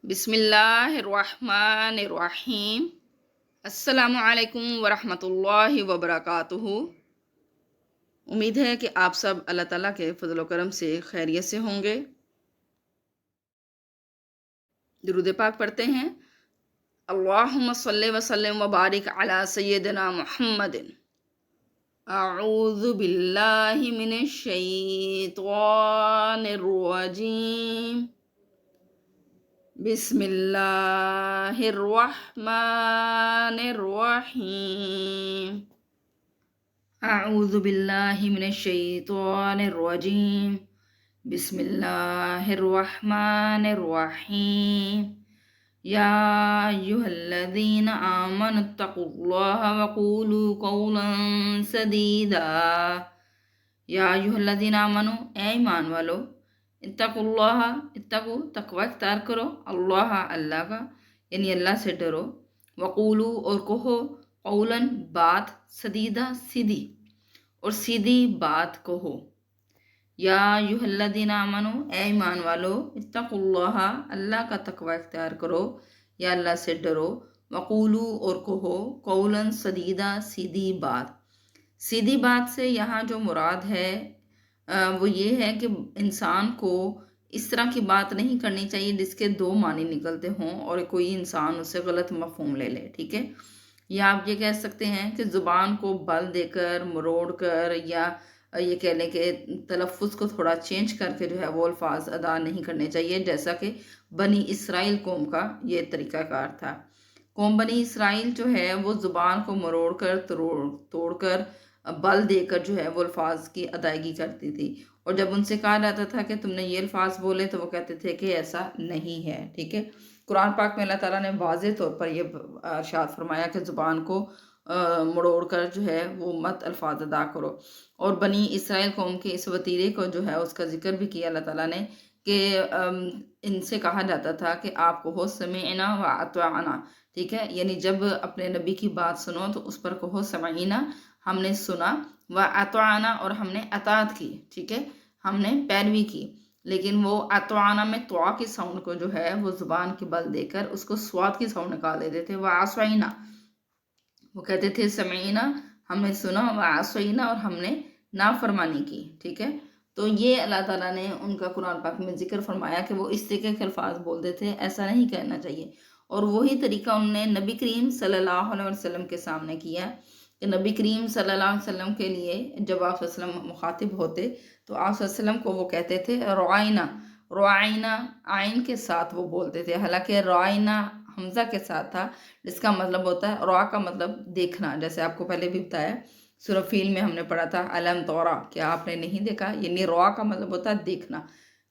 بسم اللہ الرحمن الرحیم۔ السلام علیکم ورحمۃ اللہ وبرکاتہ۔ امید ہے کہ آپ سب اللہ تعالیٰ کے فضل و کرم سے خیریت سے ہوں گے۔ درود پاک پڑھتے ہیں۔ اللہم صلی وسلم وبارک علی سیدنا محمد۔ اعوذ باللہ من الشیطان الرجیم۔ بسم اللہ الرحمن الرحیم۔ اعوذ باللہ من الشیطان الرجیم۔ بسم اللہ الرحمن الرحیم۔ یا ایہا الذین آمنوا اتقوا اللہ وقولوا قولا سدیدا۔ یا ایہا الذین آمنوا، اے ایمان والو، اتقوا اللہ، تقوی اختیار کرو، اللہ اللہ کا، یعنی اللہ سے ڈرو، وقولو اور کہو، قولاً بات، سدیدہ سیدھی، اور سیدھی بات کہو۔ یا ایہا الذین آمنوا، اے ایمان والو، اتقوا اللہ، اللہ کا تقوی اختیار کرو یا اللہ سے ڈرو، وقولو اور کہو، قولاً سدیدہ سیدھی بات۔ سیدھی بات سے یہاں جو مراد ہے وہ یہ ہے کہ انسان کو اس طرح کی بات نہیں کرنی چاہیے جس کے دو معنی نکلتے ہوں اور کوئی انسان اسے غلط مفہوم لے لے، ٹھیک ہے؟ یا آپ یہ کہہ سکتے ہیں کہ زبان کو بل دے کر، مروڑ کر، یا یہ کہہ لیں کہ تلفظ کو تھوڑا چینج کر کے جو ہے وہ الفاظ ادا نہیں کرنے چاہیے، جیسا کہ بنی اسرائیل قوم کا یہ طریقہ کار تھا۔ قوم بنی اسرائیل جو ہے وہ زبان کو مروڑ کر، توڑ کر، بل دے کر جو ہے وہ الفاظ کی ادائیگی کرتی تھی، اور جب ان سے کہا جاتا تھا کہ تم نے یہ الفاظ بولے تو وہ کہتے تھے کہ ایسا نہیں ہے، ٹھیک ہے؟ قرآن پاک میں اللہ تعالیٰ نے واضح طور پر یہ ارشاد فرمایا کہ زبان کو مڑوڑ کر جو ہے وہ مت الفاظ ادا کرو، اور بنی اسرائیل قوم کے اس وتیرے کو جو ہے اس کا ذکر بھی کیا اللہ تعالیٰ نے کہ ان سے کہا جاتا تھا کہ آپ کہو سمعنا و اطعنا، ٹھیک ہے؟ یعنی جب اپنے نبی کی بات سنو تو اس پر کہو سمعنا، ہم نے سنا، و اطعنا اور ہم نے اطاعت کی، ٹھیک ہے؟ ہم نے پیروی کی، لیکن وہ اطعنا میں طوا کی ساؤنڈ کو جو ہے وہ زبان کی بل دے کر اس کو سواد کی ساؤنڈ نکال دیتے تھے، وعصینا، وہ کہتے تھے سمعنا، ہم نے سنا، وعصینا اور ہم نے نافرمانی کی، ٹھیک ہے؟ تو یہ اللہ تعالیٰ نے ان کا قرآن پاک میں ذکر فرمایا کہ وہ اس طریقے کے الفاظ بولتے تھے، ایسا نہیں کہنا چاہیے۔ اور وہی طریقہ انہوں نے نبی کریم صلی اللہ علیہ وسلم کے سامنے کیا کہ نبی کریم صلی اللہ علیہ وسلم کے لیے جب آپ صلی اللہ علیہ وسلم مخاطب ہوتے تو آپ صلی اللہ علیہ وسلم کو وہ کہتے تھے رعائنا، رعائنا عین کے ساتھ وہ بولتے تھے، حالانکہ رعائنا حمزہ کے ساتھ تھا، جس کا مطلب ہوتا ہے را کا مطلب دیکھنا، جیسے آپ کو پہلے بھی بتایا سورہ فیل میں ہم نے پڑھا تھا علم تورا، کیا آپ نے نہیں دیکھا، یعنی را کا مطلب ہوتا ہے دیکھنا،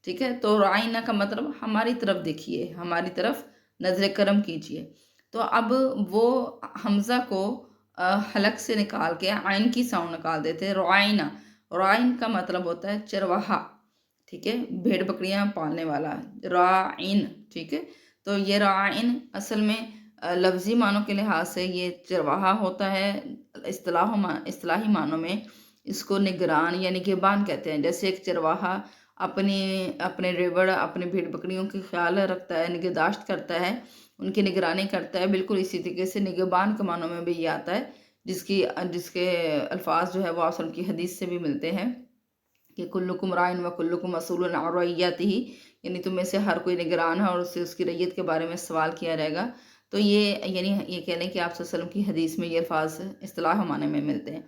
ٹھیک ہے؟ تو رعائنا کا مطلب ہماری طرف دیکھیے، ہماری طرف نظر کرم کیجیے۔ تو اب وہ حمزہ کو حلق سے نکال کے عین کی ساؤنڈ نکال دیتے، رعائنا، رعائن کا مطلب ہوتا ہے چرواہا، ٹھیک ہے؟ بھیڑ بکریاں پالنے والا، راعین، ٹھیک ہے؟ تو یہ راعین اصل میں لفظی معنوں کے لحاظ سے یہ چرواہا ہوتا ہے، اصطلاحی معنوں میں اس کو نگران یا نگہبان کہتے ہیں، جیسے ایک چرواہا اپنے ریوڑ، اپنے بھیڑ بکریوں کی خیال رکھتا ہے، نگہداشت کرتا ہے، ان کی نگرانی کرتا ہے، بالکل اسی طریقے سے نگہبان کے معنوں میں بھی یہ آتا ہے، جس کے الفاظ جو ہے وہ آپ کی حدیث سے بھی ملتے ہیں کہ کلکم رائن و کلکم مسئول عن رعیتہ، یعنی تم میں سے ہر کوئی نگران ہے اور اس سے اس کی رعیت کے بارے میں سوال کیا جائے گا۔ تو یہ یعنی یہ کہہ لیں کہ آپ صلی اللہ علیہ وسلم کی حدیث میں یہ الفاظ اصطلاح معنی میں ملتے ہیں،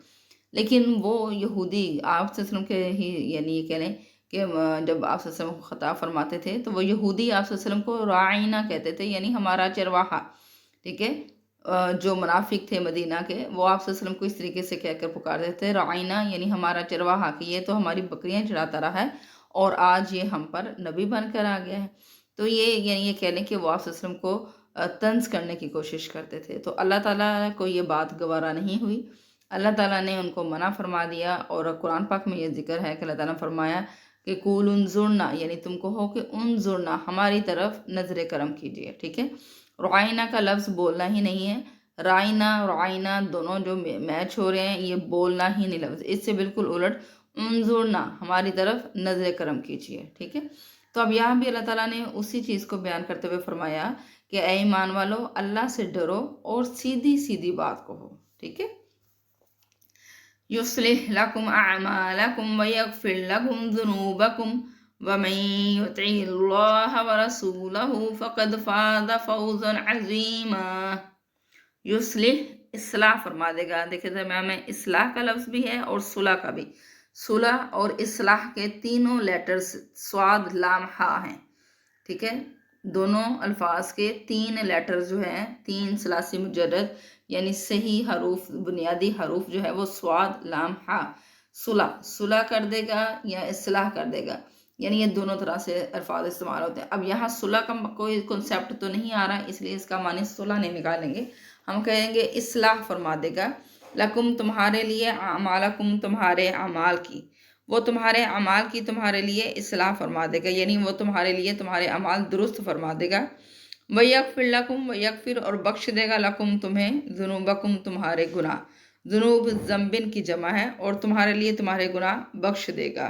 لیکن وہ یہودی آپ صلی اللہ علیہ وسلم کے ہی یعنی یہ کہہ لیں کہ جب آپ صلی اللہ علیہ وسلم کو خطاب فرماتے تھے تو وہ یہودی آپ صلی اللہ علیہ وسلم کو راعینہ کہتے تھے، یعنی ہمارا چرواہا، ٹھیک ہے؟ جو منافق تھے مدینہ کے وہ آپ صلی اللہ علیہ وسلم کو اس طریقے سے کہہ کر پکارتے تھے رعینہ، یعنی ہمارا چرواہا، کہ یہ تو ہماری بکریاں چراتا رہا ہے اور آج یہ ہم پر نبی بن کر آ گیا ہے۔ تو یہ یعنی یہ کہہ لیں کہ وہ آپ صلی اللہ علیہ وسلم کو طنز کرنے کی کوشش کرتے تھے۔ تو اللہ تعالیٰ کو یہ بات گوارا نہیں ہوئی، اللہ تعالیٰ نے ان کو منع فرما دیا، اور قرآن پاک میں یہ ذکر ہے کہ اللہ تعالیٰ نے فرمایا کہ قول انظرنا، یعنی تم کہو کہ انظرنا، ہماری طرف نظر کرم کیجیے، ٹھیک ہے؟ رعائنا کا لفظ بولنا ہی نہیں ہے، رائنا رعائنا دونوں جو میچ ہو رہے ہیں یہ بولنا ہی نہیں لفظ، اس سے بالکل الٹ انظرنا، ہماری طرف نظر کرم کیجیے، ٹھیک ہے؟ تو اب یہاں بھی اللہ تعالیٰ نے اسی چیز کو بیان کرتے ہوئے فرمایا کہ اے ایمان والو اللہ سے ڈرو اور سیدھی سیدھی بات کہو، ٹھیک ہے۔ یصلح لکم اعمالکم ویغفر لکم ذنوبکم ومن یطع اللہ ورسولہ فقد فاز فوزا عظیما۔ یصلح اصلاح فرما دے گا، دیکھیں درمیان میں اصلاح کا لفظ بھی ہے اور صلح کا بھی۔ صلح اور اصلاح کے تینوں لیٹرز صاد لام ہا ہیں، ٹھیک ہے۔ دونوں الفاظ کے 3 لیٹر جو ہیں، 3 ثلاثی مجرد یعنی صحیح حروف، بنیادی حروف جو ہے وہ صاد لام ہا۔ صلح کر دے گا یا اصلاح کر دے گا، یعنی یہ دونوں طرح سے الفاظ استعمال ہوتے ہیں۔ اب یہاں صلح کا کوئی کنسیپٹ تو نہیں آ رہا، اس لیے اس کا معنی صلح نہیں نکالیں گے، ہم کہیں گے اصلاح فرما دے گا لکم تمہارے لیے، اعمالکم تمہارے اعمال کی، وہ تمہارے اعمال کی تمہارے لیے اصلاح فرما دے گا، یعنی وہ تمہارے لیے تمہارے اعمال درست فرما دے گا۔ وَيَغْفِرْ لَكُمْ، وَيَغْفِرْ اور بخش دے گا لکم تمہیں، ذنوبکم تمہارے گناہ، ذنوب ذنبن کی جمع ہے، اور تمہارے لیے تمہارے گناہ بخش دے گا۔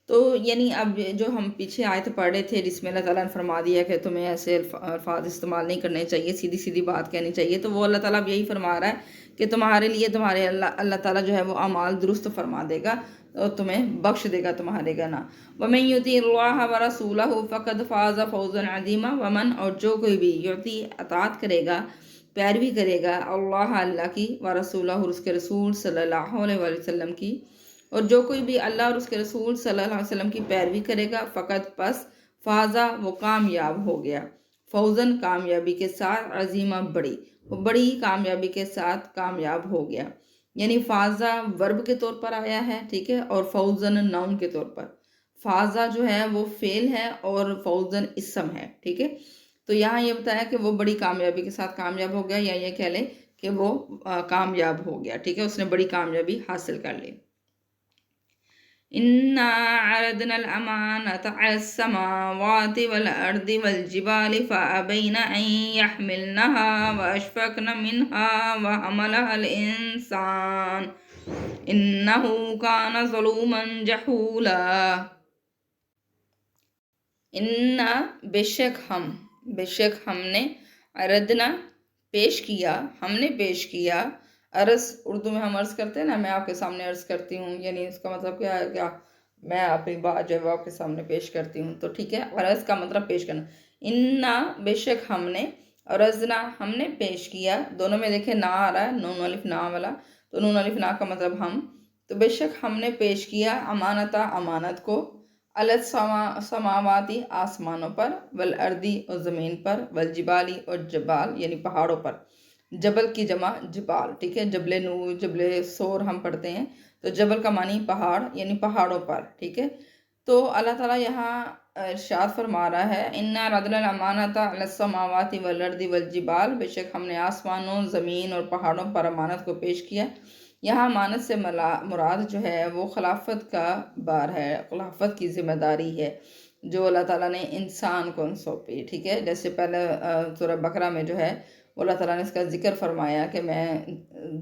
تو یعنی اب جو ہم پیچھے آیت پڑھ رہے تھے جس میں اللہ تعالیٰ نے فرما دیا کہ تمہیں ایسے الفاظ استعمال نہیں کرنے چاہیے، سیدھی سیدھی بات کہنی چاہیے، تو وہ اللہ تعالیٰ اب یہی فرما رہا ہے کہ تمہارے لیے تمہارے اللہ تعالیٰ جو ہے وہ اعمال درست فرما دے گا اور تمہیں بخش دے گا تمہارے گناہ۔ وَمَن يُطِعِ اللَّهَ وَرَسُولَهُ فَقَدْ فَازَ فَوْزًا عَظِيمًا، ومن اور جو کوئی بھی یعطی اطاعت کرے گا، پیروی کرے گا اللہ کی، ورسولہ اور اس کے رسول صلی اللہ علیہ وسلم کی، اور جو کوئی بھی اللہ اور اس کے رسول صلی اللہ علیہ وسلم کی پیروی کرے گا، فقط پس فازا وہ کامیاب ہو گیا، فوزن کامیابی کے ساتھ، عظیمہ بڑی کامیابی کے ساتھ کامیاب ہو گیا، یعنی فازا ورب کے طور پر آیا ہے، ٹھیک ہے، اور فوزن ناؤن کے طور پر۔ فازا جو ہے وہ فعل ہے اور فوزن اسم ہے، ٹھیک ہے۔ تو یہاں یہ بتایا کہ وہ بڑی کامیابی کے ساتھ کامیاب ہو گیا، یا یہ کہہ لیں کہ وہ کامیاب ہو گیا، ٹھیک ہے، اس نے بڑی کامیابی حاصل کر لی۔ إنا عرضنا الأمانة على السماوات والأرض والجبال فأبين أن يحملنها وأشفقن منها وحملها الإنسان إنه كان ظلوما جهولا۔ بے شک ہم نے، عرضنا پیش کیا، عرض اردو میں ہم عرض کرتے ہیں نا، میں آپ کے سامنے عرض کرتی ہوں، یعنی اس کا مطلب کیا ہے، کیا میں اپنی بات جو ہے وہ آپ کے سامنے پیش کرتی ہوں، تو ٹھیک ہے، عرض کا مطلب پیش کرنا۔ انا بے شک ہم نے، عرضنا ہم نے پیش کیا، دونوں میں دیکھیں نا آ رہا ہے، نون الف نا والا، تو نون الف نا کا مطلب ہم، تو بے شک ہم نے پیش کیا امانت کو، السماواتی آسمانوں پر، والارضی اور زمین پر، والجبالی اور جبال یعنی پہاڑوں پر، جبل کی جمع جبال، ٹھیک ہے، جبل نور، جبل سور ہم پڑھتے ہیں، تو جبل کا معنی پہاڑ یعنی پہاڑوں پر، ٹھیک ہے۔ تو اللہ تعالیٰ یہاں ارشاد فرما رہا ہے، اِنَّا عَرَضْنَا الْأَمَانَةَ عَلَى السَّمَاوَاتِ وَالْأَرْضِ وَالْجِبَالِ، بے شک ہم نے آسمانوں، زمین اور پہاڑوں پر امانت کو پیش کیا۔ یہاں امانت سے مراد جو ہے وہ خلافت کا بار ہے، خلافت کی ذمہ داری ہے جو اللہ تعالیٰ نے انسان کو سونپی، ٹھیک ہے۔ جیسے پہلے سورہ بقرہ میں جو ہے وہ اللہ تعالیٰ نے اس کا ذکر فرمایا کہ میں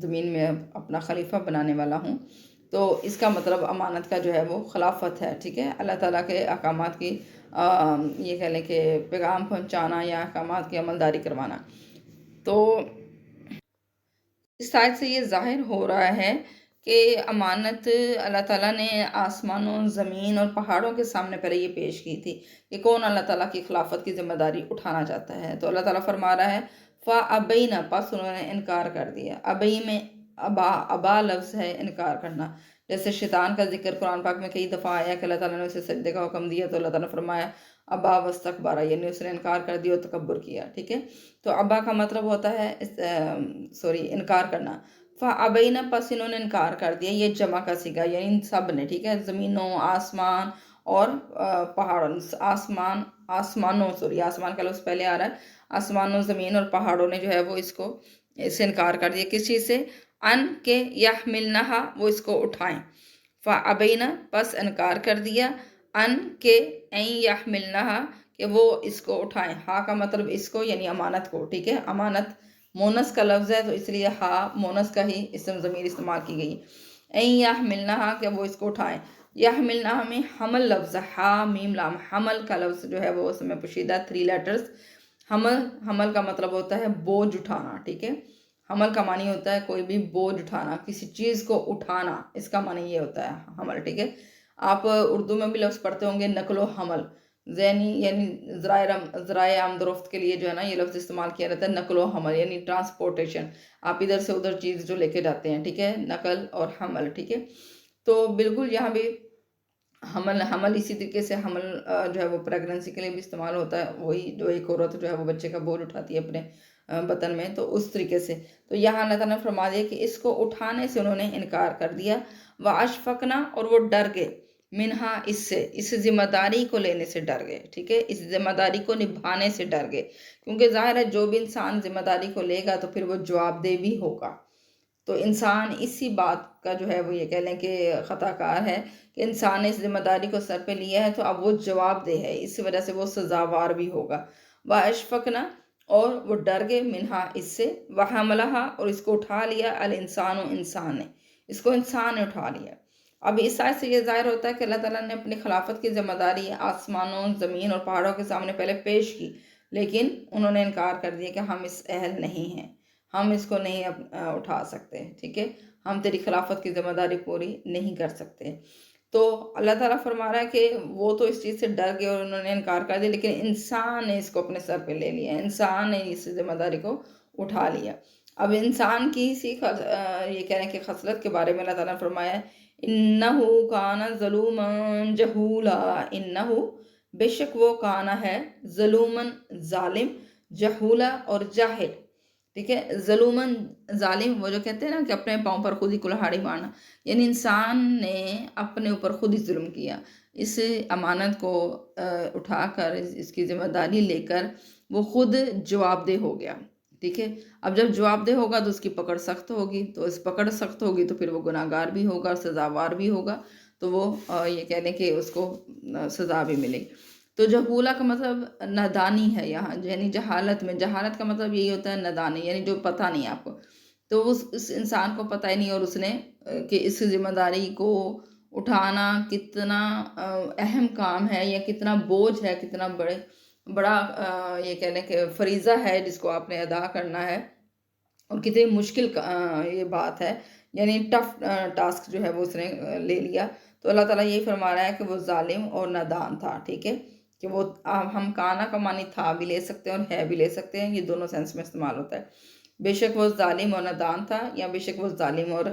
زمین میں اپنا خلیفہ بنانے والا ہوں، تو اس کا مطلب امانت کا جو ہے وہ خلافت ہے، ٹھیک ہے، اللہ تعالیٰ کے احکامات کی یہ کہہ لیں کہ پیغام پہنچانا یا احکامات کی عملداری کروانا۔ تو اس آیت سے یہ ظاہر ہو رہا ہے کہ امانت اللہ تعالیٰ نے آسمانوں، زمین اور پہاڑوں کے سامنے پہلے یہ پیش کی تھی کہ کون اللہ تعالیٰ کی خلافت کی ذمہ داری اٹھانا چاہتا ہے، تو اللہ تعالیٰ فرما رہا ہے فَأَبَيْنَ، پس انہوں نے انکار کر دیا۔ ابئی میں ابا لفظ ہے انکار کرنا، جیسے شیطان کا ذکر قرآن پاک میں کئی دفعہ آیا کہ اللہ تعالیٰ نے اسے سجدے کا حکم دیا تو اللہ تعالیٰ نے فرمایا ابا واستکبر، یعنی اس نے انکار کر دیا اور تکبر کیا، ٹھیک ہے۔ تو ابا کا مطلب ہوتا ہے انکار کرنا۔ فَأَبَيْنَ، پس انہوں نے انکار کر دیا، یہ جمع کا صیغہ یعنی ان سب نے، ٹھیک ہے، زمینوں، آسمان اور پہاڑوں، آسمان کا لفظ پہلے آ رہا ہے، آسمانوں، زمین اور پہاڑوں نے جو ہے وہ اس سے انکار کر دیا، کس چیز سے، ان کے یحملنہا، وہ اس کو اٹھائیں، فَأَبَيْنَ، پس انکار کر دیا، ان کے این یحملنہا، کہ وہ اس کو اٹھائیں، ہا کا مطلب اس کو یعنی امانت کو، ٹھیک ہے، امانت مونس کا لفظ ہے تو اس لیے ہا مونس کا ہی اسم ضمیر استعمال کی گئی، این یحملنہا، کہ وہ اس کو اٹھائیں، یحملنا میں حمل لفظ ہا میم لام، حمل کا لفظ جو ہے وہ اس میں پوشیدہ 3 لیٹرز. حمل کا مطلب ہوتا ہے بوجھ اٹھانا، ٹھیک ہے. حمل کا معنی ہوتا ہے کوئی بھی بوجھ اٹھانا، کسی چیز کو اٹھانا، اس کا معنی یہ ہوتا ہے حمل، ٹھیک ہے. آپ اردو میں بھی لفظ پڑھتے ہوں گے نقل و حمل، یعنی ذرائع آمد و رفت کے لیے جو ہے نا یہ لفظ استعمال کیا جاتا ہے، نقل و حمل یعنی ٹرانسپورٹیشن. آپ ادھر سے ادھر چیز جو لے کے جاتے ہیں، ٹھیک ہے، نقل اور حمل، ٹھیک ہے. تو بالکل یہاں بھی حمل اسی طریقے سے حمل جو ہے وہ پریگننسی کے لیے بھی استعمال ہوتا ہے، وہی جو ایک عورت جو ہے وہ بچے کا بوجھ اٹھاتی ہے اپنے بطن میں، تو اس طریقے سے. تو یہاں اللہ تعالیٰ نے فرما دیا کہ اس کو اٹھانے سے انہوں نے انکار کر دیا. وَأَشْفَقْنَا، اور وہ ڈر گئے، منہا، اس ذمہ داری کو لینے سے ڈر گئے، ٹھیک ہے، اس ذمہ داری کو نبھانے سے ڈر گئے. کیونکہ ظاہر ہے جو بھی انسان ذمہ داری کو لے گا تو پھر وہ جواب دہ بھی ہوگا. تو انسان اسی بات کا جو ہے وہ یہ کہہ لیں کہ خطا کار ہے کہ انسان نے اس ذمہ داری کو سر پہ لیا ہے تو اب وہ جواب دہ ہے، اس وجہ سے وہ سزاوار بھی ہوگا. وَأَشْفَقْنَا، اور وہ ڈر گئے، منہا، اس سے، وَحَمَلَهَا، اور اس کو اٹھا لیا، الانسان، انسان نے، اس کو انسان نے اٹھا لیا. اب اس آیت سے یہ ظاہر ہوتا ہے کہ اللہ تعالیٰ نے اپنی خلافت کی ذمہ داری آسمانوں، زمین اور پہاڑوں کے سامنے پہلے پیش کی، لیکن انہوں نے انکار کر دیا کہ ہم اس اہل نہیں ہیں، ہم اس کو نہیں اٹھا سکتے، ٹھیک ہے، ہم تیری خلافت کی ذمہ داری پوری نہیں کر سکتے. تو اللہ تعالیٰ فرما رہا ہے کہ وہ تو اس چیز سے ڈر گئے اور انہوں نے انکار کر دیا، لیکن انسان نے اس کو اپنے سر پہ لے لیا، انسان نے اس ذمہ داری کو اٹھا لیا. اب انسان کی اسی یہ کہنے کی خصلت کے بارے میں اللہ تعالیٰ نے فرمایا ہے، اِنَّهُ كَانَ ظَلُومًا جَهُولًا، اِنَّهُ، بے شک وہ کانا ہے، ظلومن، ظالم، جہولا، اور جاہل، ٹھیک ہے. ظلومن، ظالم، وہ جو کہتے ہیں نا کہ اپنے پاؤں پر خود ہی کلہاڑی مارنا، یعنی انسان نے اپنے اوپر خود ہی ظلم کیا. اس امانت کو اٹھا کر، اس کی ذمہ داری لے کر وہ خود جواب دہ ہو گیا، ٹھیک ہے. اب جب جواب دہ ہوگا تو اس کی پکڑ سخت ہوگی، تو اس پکڑ سخت ہوگی تو پھر وہ گناہ گار بھی ہوگا، سزاوار بھی ہوگا، تو وہ یہ کہہ لیں کہ اس کو سزا بھی ملے. تو جہولہ کا مطلب نادانی ہے یہاں، یعنی جہالت کا مطلب یہی ہوتا ہے نادانی، یعنی جو پتہ نہیں آپ کو. تو اس انسان کو پتہ ہی نہیں، اور اس نے کہ اس ذمہ داری کو اٹھانا کتنا اہم کام ہے، یا کتنا بوجھ ہے، کتنا بڑا یہ کہہ لیں کہ فریضہ ہے جس کو آپ نے ادا کرنا ہے، اور کتنی مشکل یہ بات ہے، یعنی ٹف ٹاسک جو ہے وہ اس نے لے لیا. تو اللہ تعالیٰ یہی فرما رہا ہے کہ وہ ظالم اور نادان تھا، ٹھیک ہے، کہ وہ ہم کانا کا معنی تھا بھی لے سکتے ہیں اور ہے بھی لے سکتے ہیں، یہ دونوں سینس میں استعمال ہوتا ہے. بے شک وہ ظالم اور نادان تھا، یا بے شک وہ ظالم اور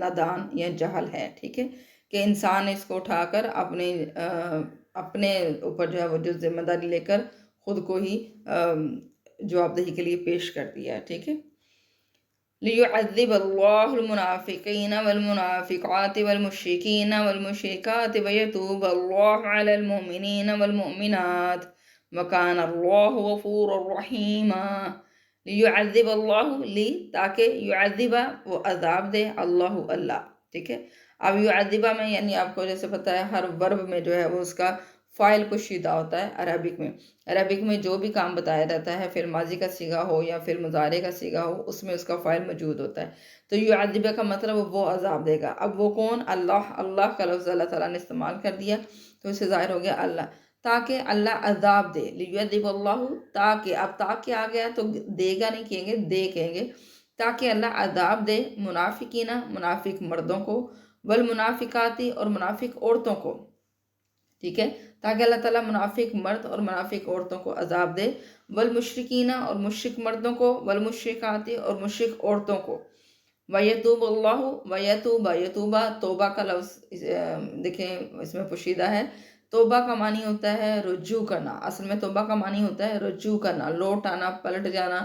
نادان یا جہل ہے، ٹھیک ہے، کہ انسان نے اس کو اٹھا کر اپنے اوپر جو ہے وہ جو ذمہ داری لے کر خود کو ہی جواب دہی کے لیے پیش کر دیا ہے، ٹھیک ہے. لِيُعَذِّبَ اللَّهُ الْمُنَافِقِينَ وَالْمُنَافِقَاتِ وَالْمُشْرِكِينَ وَالْمُشْرِكَاتِ وَيَتُوبَ اللَّهُ عَلَى الْمُؤْمِنِينَ وَالْمُؤْمِنَاتِ وَكَانَ اللَّهُ غَفُورًا رَحِيمًا. لِيُعَذِّبَ اللَّهُ، تاکہ يُعَذِّبَ، وہ عذاب دے، اللہ، ٹھیک ہے. اب يُعَذِّبَ میں یعنی آپ کو جیسے پتہ ہے ہر ورب میں جو ہے وہ اس کا فائل پوشیدہ ہوتا ہے. عربک میں جو بھی کام بتایا جاتا ہے، فعل ماضی کا صیغہ ہو یا فعل مضارع کا صیغہ ہو، اس میں اس کا فائل موجود ہوتا ہے. تو یعذب کا مطلب وہ عذاب دے گا. اب وہ کون؟ اللہ کا لفظ اللہ تعالیٰ نے استعمال کر دیا، تو اس سے ظاہر ہو گیا اللہ، تاکہ اللہ عذاب دے. لیعذب اللہ، تاکہ، اب تاکہ آ گیا تو دے گا نہیں کہیں گے، دے کہیں گے، تاکہ اللہ عذاب دے منافقین، منافق مردوں کو، والمنافقاتی، اور منافق عورتوں کو، ٹھیک ہے، تاکہ اللہ تعالیٰ منافق مرد اور منافق عورتوں کو عذاب دے، والمشرکین، اور مشرک مردوں کو، والمشرکاتی، اور مشرک عورتوں کو. وَيَتُوبَ اللَّهُ، یتوبہ، توبہ کا لفظ دیکھیں اس میں پوشیدہ ہے. توبہ کا معنی ہوتا ہے رجوع کرنا، اصل میں توبہ کا معنی ہوتا ہے رجوع کرنا، لوٹ آنا، پلٹ جانا،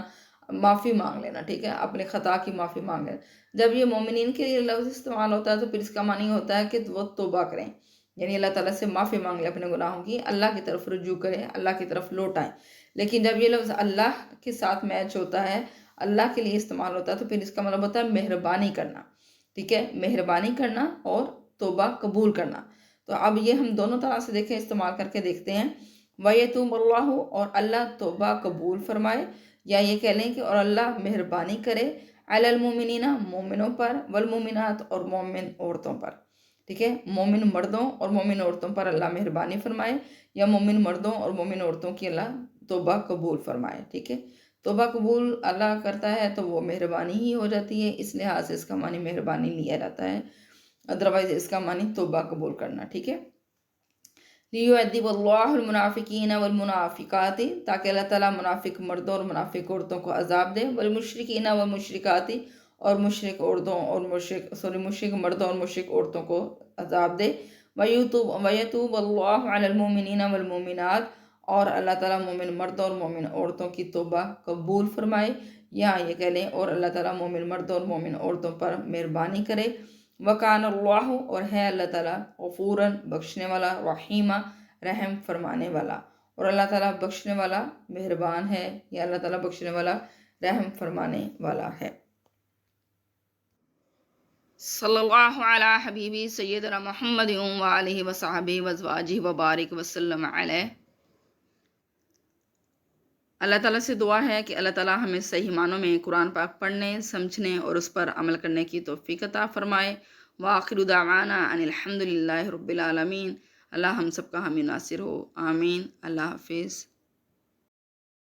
معافی مانگ لینا، ٹھیک ہے، اپنے خطا کی معافی مانگ لینا. جب یہ مومنین کے لیے لفظ استعمال ہوتا ہے تو پھر اس کا معنی ہوتا ہے کہ وہ توبہ کریں، یعنی اللہ تعالیٰ سے معافی مانگ لیں اپنے گناہوں کی، اللہ کی طرف رجوع کریں، اللہ کی طرف لوٹ آئیں. لیکن جب یہ لفظ اللہ کے ساتھ میچ ہوتا ہے، اللہ کے لیے استعمال ہوتا ہے، تو پھر اس کا مطلب ہوتا ہے مہربانی کرنا، ٹھیک ہے، مہربانی کرنا اور توبہ قبول کرنا. تو اب یہ ہم دونوں طرح سے دیکھیں، استعمال کر کے دیکھتے ہیں. وَيَتُوبَ اللَّهُ، اور اللہ توبہ قبول فرمائے، یا یہ کہہ لیں کہ اور اللہ مہربانی کرے، علی المومنین، مومنوں پر، والمومنات، اور مومن عورتوں پر. ٹھیک ہے، مومن مردوں اور مومن عورتوں پر اللہ مہربانی فرمائے، یا مومن مردوں اور مومن عورتوں کی اللہ توبہ قبول فرمائے. ٹھیک ہے، توبہ قبول اللہ کرتا ہے تو وہ مہربانی ہی ہو جاتی ہے، اس لحاظ سے اس کا معنی مہربانی لیا جاتا ہے، ادروائز اس کا معنی توبہ قبول کرنا. ٹھیک ہے، لِيُعَذِّبَ اللَّهُ الْمُنَافِقِينَ وَالْمُنَافِقَاتِ، تاکہ اللہ تعالیٰ منافق مردوں اور منافق عورتوں کو عذاب دے، وَالْمُشْرِكِينَ وَالْمُشْرِكَاتِ، اور مشرک عورتوں اور مشرک مردوں اور مشرک عورتوں کو عذاب دے. وَيَتُوبَ اللَّهُ عَلَى الْمُؤْمِنِينَ وَالْمُؤْمِنَاتِ، اور اللہ تعالیٰ مومن مردوں اور مومن عورتوں کی توبہ قبول فرمائے، یا یہ کہہ لیں اور اللہ تعالیٰ مومن مردوں اور مومن عورتوں پر مہربانی کرے. وَكَانَ اللَّهُ، اور ہے اللہ تعالیٰ، غفوراً بخشنے والا، رحیمہ رحم فرمانے والا. اور اللہ تعالیٰ بخشنے والا مہربان ہے، یا اللہ تعالیٰ بخشنے والا رحم فرمانے والا ہے. صلی اللہ علی حبیبی سیدنا محمد وآلہ وصحبہ وازواجہ وبارک وسلم علیہ. اللہ تعالیٰ سے دعا ہے کہ اللہ تعالیٰ ہمیں صحیح معنوں میں قرآن پاک پڑھنے، سمجھنے اور اس پر عمل کرنے کی توفیق عطا فرمائے. وآخر دعوانا ان الحمد للہ رب العالمین. اللہ ہم سب کا حامی ناصر ہو، آمین. اللہ حافظ.